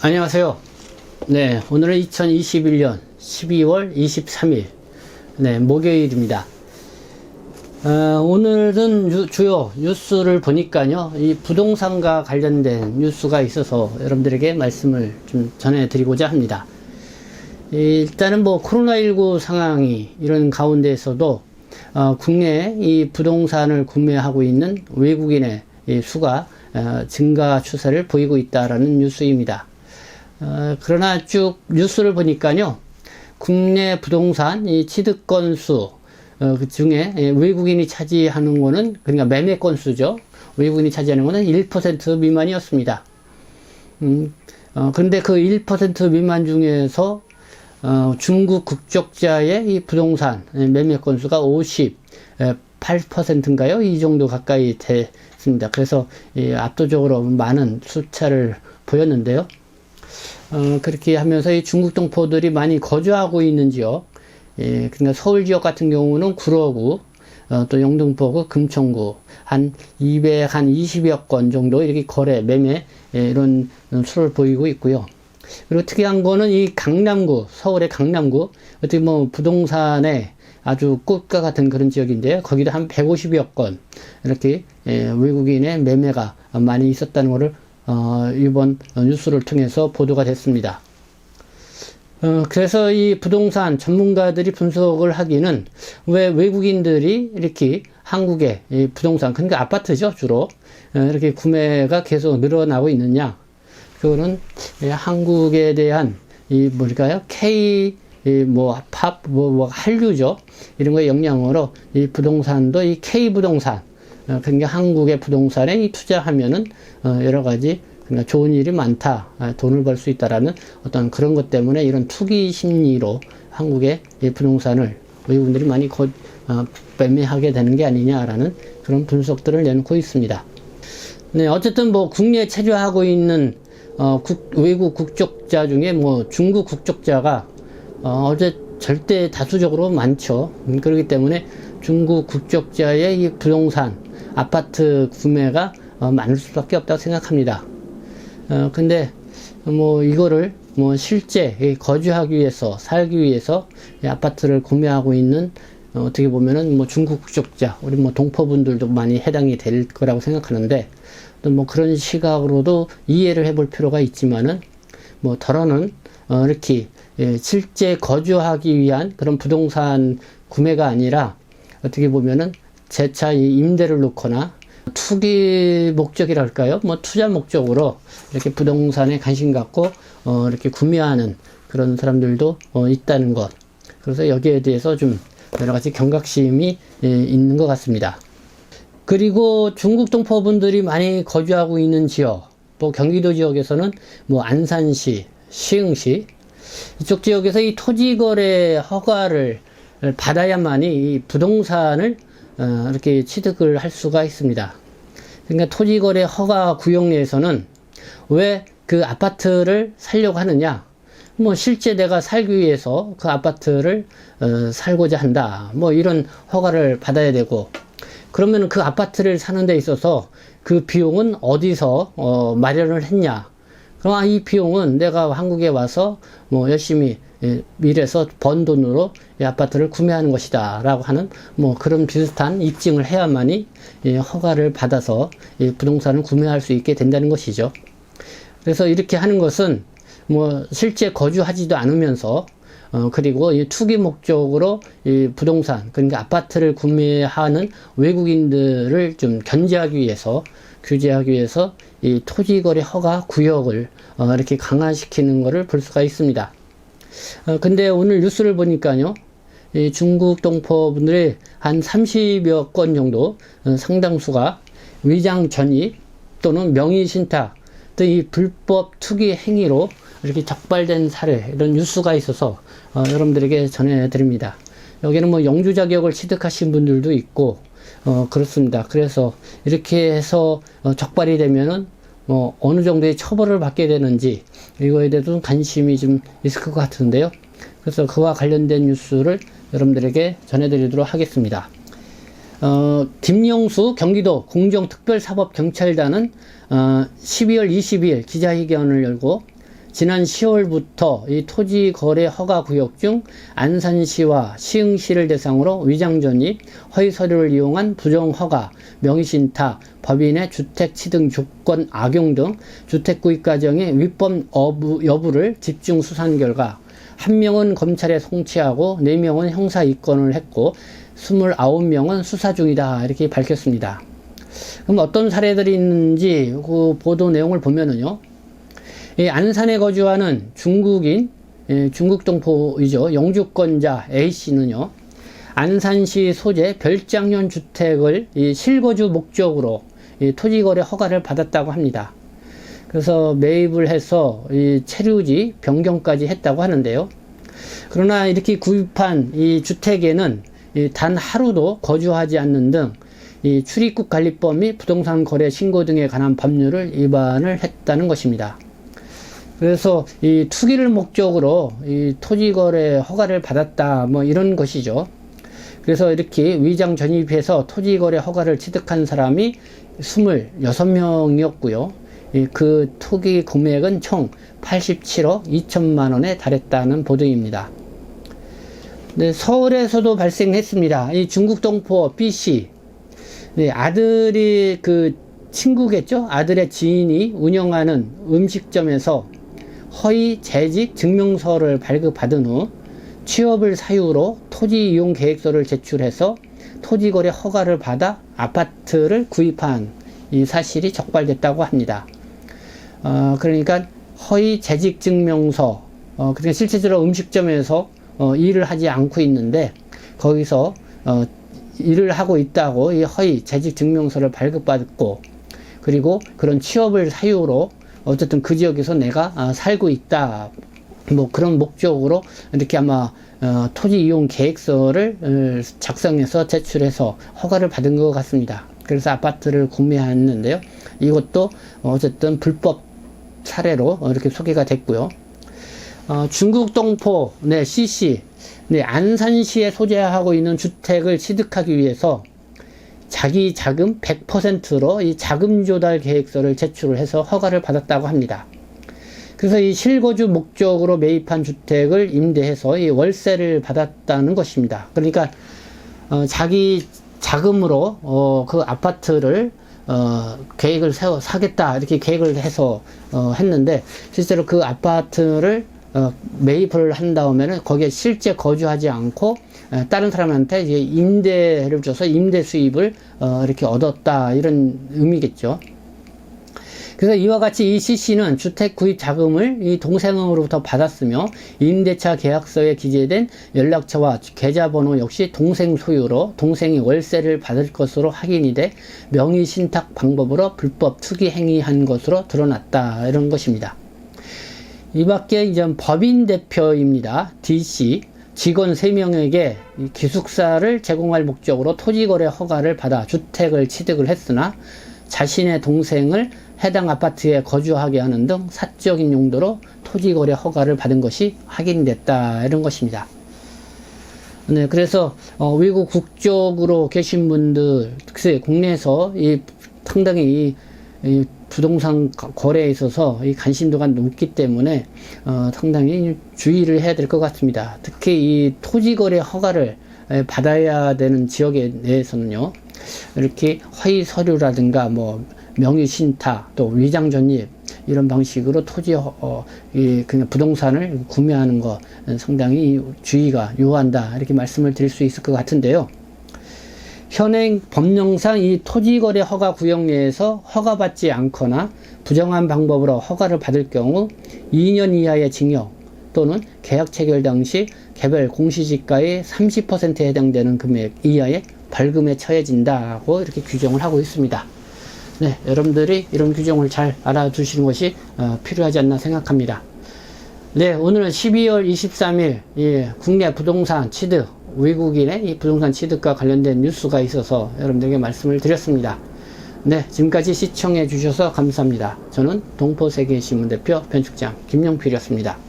안녕하세요. 네, 오늘은 2021년 12월 23일, 목요일입니다. 오늘은 주요 뉴스를 보니까요, 이 부동산과 관련된 뉴스가 있어서 여러분들에게 말씀을 좀 전해드리고자 합니다. 일단은 코로나19 상황이 이런 가운데에서도 국내에 이 부동산을 구매하고 있는 외국인의 수가 증가 추세를 보이고 있다라는 뉴스입니다. 그러나 쭉 뉴스를 보니까요, 국내 부동산 이 취득 건수 그 중에 외국인이 차지하는 거는, 그러니까 매매 건수죠. 외국인이 차지하는 거는 1% 미만이었습니다. 그런데 그 1% 미만 중에서 중국 국적자의 이 부동산 매매 건수가 58%인가요? 이 정도 가까이 됐습니다. 그래서 압도적으로 많은 숫자를 보였는데요. 그렇게 하면서 이 중국 동포들이 많이 거주하고 있는 지역, 그러니까 서울 지역 같은 경우는 구로구, 또 영등포구, 금천구, 한 220여 건 정도 이렇게 거래, 매매, 이런 수를 보이고 있고요. 그리고 특이한 거는 이 강남구, 서울의 강남구, 어떻게 부동산의 아주 꽃과 같은 그런 지역인데요. 거기도 한 150여 건, 이렇게, 외국인의 매매가 많이 있었다는 것을 이번 뉴스를 통해서 보도가 됐습니다. 그래서 이 부동산 전문가들이 분석을 하기는 왜 외국인들이 이렇게 한국의 이 부동산, 그러니까 아파트죠, 주로, 이렇게 구매가 계속 늘어나고 있느냐. 그거는 한국에 대한 K, 한류죠. 이런 거의 영향으로 이 부동산도 이 K 부동산, 그러니까 한국의 부동산에 투자하면은 여러 가지 그러니까 좋은 일이 많다, 돈을 벌 수 있다라는 어떤 그런 것 때문에 이런 투기 심리로 한국의 이 부동산을 외국인들이 많이 매매하게 되는 게 아니냐라는 그런 분석들을 내놓고 있습니다. 네, 어쨌든 국내에 체류하고 있는 외국 국적자 중에 중국 국적자가 어제 절대 다수적으로 많죠. 그렇기 때문에 중국 국적자의 이 부동산 아파트 구매가 많을 수밖에 없다고 생각합니다. 근데 이거를 실제 거주하기 위해서, 살기 위해서 이 아파트를 구매하고 있는 어떻게 보면은 중국 국적자, 우리 동포분들도 많이 해당이 될 거라고 생각하는데, 또 그런 시각으로도 이해를 해볼 필요가 있지만은 덜어는 이렇게 실제 거주하기 위한 그런 부동산 구매가 아니라 어떻게 보면은 재차 임대를 놓거나 투기 목적이랄까요? 투자 목적으로 이렇게 부동산에 관심 갖고 이렇게 구매하는 그런 사람들도 있다는 것. 그래서 여기에 대해서 좀 여러 가지 경각심이 있는 것 같습니다. 그리고 중국 동포분들이 많이 거주하고 있는 지역, 경기도 지역에서는 안산시, 시흥시, 이쪽 지역에서 이 토지거래 허가를 받아야만이 이 부동산을 이렇게 취득을 할 수가 있습니다. 그러니까 토지거래 허가 구역 내에서는 왜 그 아파트를 살려고 하느냐? 실제 내가 살기 위해서 그 아파트를 살고자 한다. 이런 허가를 받아야 되고, 그러면 그 아파트를 사는 데 있어서 그 비용은 어디서 마련을 했냐? 그럼 이 비용은 내가 한국에 와서 열심히 일해서 번 돈으로 이 아파트를 구매하는 것이다 라고 하는 그런 비슷한 입증을 해야만이 허가를 받아서 이 부동산을 구매할 수 있게 된다는 것이죠. 그래서 이렇게 하는 것은 실제 거주하지도 않으면서 그리고 이 투기 목적으로 이 부동산, 그러니까 아파트를 구매하는 외국인들을 좀 견제하기 위해서, 규제하기 위해서 이 토지거래 허가 구역을 이렇게 강화시키는 것을 볼 수가 있습니다. 근데 오늘 뉴스를 보니까요, 이 중국 동포분들의 한 30여 건 정도, 상당수가 위장 전입 또는 명의 신탁 등 이 불법 투기 행위로 이렇게 적발된 사례, 이런 뉴스가 있어서 여러분들에게 전해드립니다. 여기는 영주 자격을 취득하신 분들도 있고 그렇습니다. 그래서 이렇게 해서 적발이 되면은 어느 정도의 처벌을 받게 되는지 이거에 대해서 관심이 좀 있을 것 같은데요. 그래서 그와 관련된 뉴스를 여러분들에게 전해드리도록 하겠습니다. 김영수 경기도 공정특별사법경찰단은 12월 22일 기자회견을 열고 지난 10월부터 이 토지거래 허가구역 중 안산시와 시흥시를 대상으로 위장전입, 허위서류를 이용한 부정허가, 명의신탁, 법인의 주택취득 조건 악용 등 주택구입 과정의 위법 여부를 집중 수사한 결과 1명은 검찰에 송치하고 4명은 형사 입건을 했고 29명은 수사 중이다 이렇게 밝혔습니다. 그럼 어떤 사례들이 있는지 그 보도 내용을 보면은요, 이 안산에 거주하는 중국인, 중국 동포이죠. 영주권자 A씨는요, 안산시 소재 별장형 주택을 이 실거주 목적으로 이 토지거래 허가를 받았다고 합니다. 그래서 매입을 해서 이 체류지 변경까지 했다고 하는데요. 그러나 이렇게 구입한 이 주택에는 이 단 하루도 거주하지 않는 등 이 출입국 관리법 및 부동산 거래 신고 등에 관한 법률을 위반을 했다는 것입니다. 그래서 이 투기를 목적으로 이 토지거래 허가를 받았다 뭐 이런 것이죠. 그래서 이렇게 위장 전입해서 토지거래 허가를 취득한 사람이 26명이었고요. 그 투기 금액은 총 87억 2천만 원에 달했다는 보도입니다. 네, 서울에서도 발생했습니다. 이 중국 동포 B씨, 네, 아들이 그 친구겠죠? 아들의 지인이 운영하는 음식점에서 허위 재직 증명서를 발급받은 후 취업을 사유로 토지 이용 계획서를 제출해서 토지거래 허가를 받아 아파트를 구입한 이 사실이 적발됐다고 합니다. 그러니까 허위 재직 증명서, 그러니까 실제적으로 음식점에서 일을 하지 않고 있는데 거기서 일을 하고 있다고 이 허위 재직 증명서를 발급받고, 그리고 그런 취업을 사유로 어쨌든 그 지역에서 내가 살고 있다 뭐 그런 목적으로 이렇게 아마 토지 이용 계획서를 작성해서 제출해서 허가를 받은 것 같습니다. 그래서 아파트를 구매했는데요. 이것도 어쨌든 불법 사례로 이렇게 소개가 됐고요. 중국 동포 네, C씨, 네, 안산시에 소재하고 있는 주택을 취득하기 위해서 자기 자금 100%로 이 자금 조달 계획서를 제출을 해서 허가를 받았다고 합니다. 그래서 이 실거주 목적으로 매입한 주택을 임대해서 이 월세를 받았다는 것입니다. 그러니까 자기 자금으로 그 아파트를 계획을 세워 사겠다 이렇게 계획을 해서 했는데 실제로 그 아파트를 매입을 한 다음에는 거기에 실제 거주하지 않고 다른 사람한테 이제 임대를 줘서 임대 수입을 이렇게 얻었다 이런 의미겠죠. 그래서 이와 같이 이 C씨는 주택 구입 자금을 이 동생으로부터 받았으며 임대차 계약서에 기재된 연락처와 계좌번호 역시 동생 소유로 동생이 월세를 받을 것으로 확인이 돼 명의 신탁 방법으로 불법 투기 행위한 것으로 드러났다 이런 것입니다. 이 밖에 이제 법인 대표입니다. D씨, 직원 3명에게 기숙사를 제공할 목적으로 토지거래 허가를 받아 주택을 취득을 했으나 자신의 동생을 해당 아파트에 거주하게 하는 등 사적인 용도로 토지거래 허가를 받은 것이 확인됐다 이런 것입니다. 네, 그래서 외국 국적으로 계신 분들, 글쎄 국내에서 이 상당히 이 부동산 거래에 있어서 이 관심도가 높기 때문에 상당히 주의를 해야 될 것 같습니다. 특히 이 토지거래 허가를 받아야 되는 지역에 대해서는요, 이렇게 허위 서류라든가 뭐 명의 신탁 또 위장 전입 이런 방식으로 토지 그냥 부동산을 구매하는 거 상당히 주의가 요한다 이렇게 말씀을 드릴 수 있을 것 같은데요. 현행 법령상 이 토지거래 허가 구역 내에서 허가받지 않거나 부정한 방법으로 허가를 받을 경우 2년 이하의 징역 또는 계약 체결 당시 개별 공시지가의 30%에 해당되는 금액 이하의 벌금에 처해진다고 이렇게 규정을 하고 있습니다. 네, 여러분들이 이런 규정을 잘 알아두시는 것이 필요하지 않나 생각합니다. 네, 오늘은 12월 23일 국내 부동산 취득, 외국인의 이 부동산 취득과 관련된 뉴스가 있어서 여러분들에게 말씀을 드렸습니다. 네, 지금까지 시청해 주셔서 감사합니다. 저는 동포세계신문 대표 편집장 김용필이었습니다.